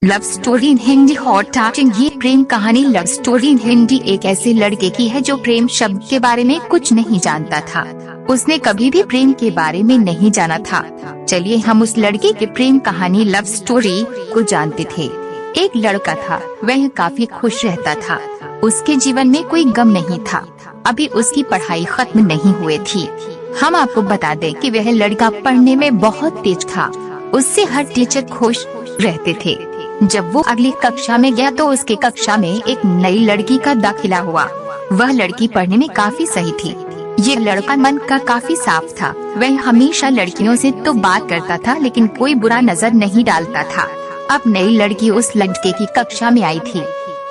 Love story in Hindi hot touching. ये प्रेम कहानी love story in Hindi एक ऐसे लड़के की है जो प्रेम शब्द के बारे में कुछ नहीं जानता था। उसने कभी भी प्रेम के बारे में नहीं जाना था। चलिए हम उस लड़के की प्रेम कहानी लव स्टोरी को जानते थे। एक लड़का था, वह काफी खुश रहता था। उसके जीवन में कोई गम नहीं था। अभी उसकी पढ़ाई खत्म नहीं हुई थी। हम आपको बता दें कि वह लड़का पढ़ने में बहुत तेज था। उससे हर टीचर खुश रहते थे। जब वो अगली कक्षा में गया तो उसके कक्षा में एक नई लड़की का दाखिला हुआ। वह लड़की पढ़ने में काफी सही थी। ये लड़का मन का काफी साफ था। वह हमेशा लड़कियों से तो बात करता था लेकिन कोई बुरा नजर नहीं डालता था। अब नई लड़की उस लड़के की कक्षा में आई थी।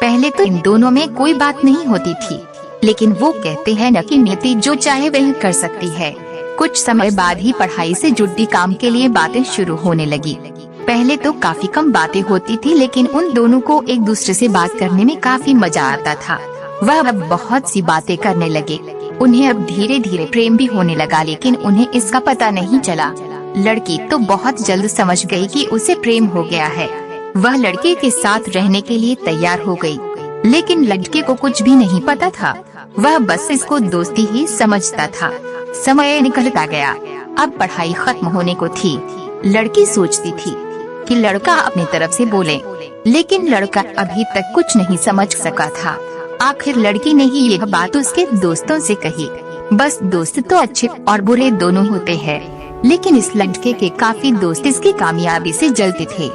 पहले तो इन दोनों में कोई बात नहीं होती थी, लेकिन वो कहते हैं न कि नियति जो चाहे वह कर सकती है। कुछ समय बाद ही पढ़ाई से जुड़ी काम के लिए बातें शुरू होने लगी। पहले तो काफी कम बातें होती थी, लेकिन उन दोनों को एक दूसरे से बात करने में काफी मजा आता था। वह अब बहुत सी बातें करने लगे। उन्हें अब धीरे धीरे प्रेम भी होने लगा, लेकिन उन्हें इसका पता नहीं चला। लड़की तो बहुत जल्द समझ गई कि उसे प्रेम हो गया है। वह लड़के के साथ रहने के लिए तैयार हो गई, लेकिन लड़के को कुछ भी नहीं पता था। वह बस इसको दोस्ती ही समझता था। समय निकलता गया। अब पढ़ाई खत्म होने को थी। लड़की सोचती थी कि लड़का अपनी तरफ से बोले, लेकिन लड़का अभी तक कुछ नहीं समझ सका था। आखिर लड़की ने ही यह बात उसके दोस्तों से कही। बस दोस्त तो अच्छे और बुरे दोनों होते हैं, लेकिन इस लड़के के काफी दोस्त इसकी कामयाबी से जलते थे।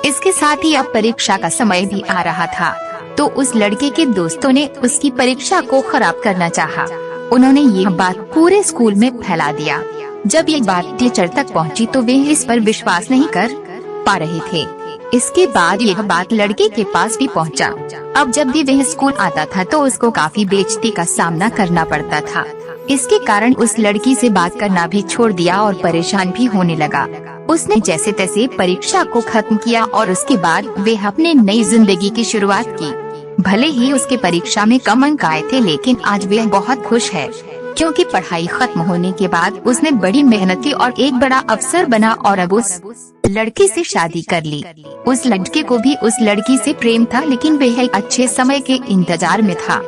इसके साथ ही अब परीक्षा का समय भी आ रहा था, तो उस लड़के के दोस्तों ने उसकी परीक्षा को खराब करना चाहा। उन्होंने यह बात पूरे स्कूल में फैला दिया। जब ये बात टीचर तक पहुंची तो वे इस पर विश्वास नहीं कर पा रहे थे। इसके बाद यह बात लड़के के पास भी पहुंचा। अब जब भी वह स्कूल आता था तो उसको काफी बेइज्जती का सामना करना पड़ता था। इसके कारण उस लड़की से बात करना भी छोड़ दिया और परेशान भी होने लगा। उसने जैसे तैसे परीक्षा को खत्म किया और उसके बाद वह अपने नई जिंदगी की शुरुआत की। भले ही उसके परीक्षा में कम अंक आए थे, लेकिन आज वह बहुत खुश है, क्योंकि पढ़ाई खत्म होने के बाद उसने बड़ी मेहनत की और एक बड़ा अफसर बना और अब उस लड़की से शादी कर ली। उस लड़के को भी उस लड़की से प्रेम था, लेकिन वह एक अच्छे समय के इंतजार में था।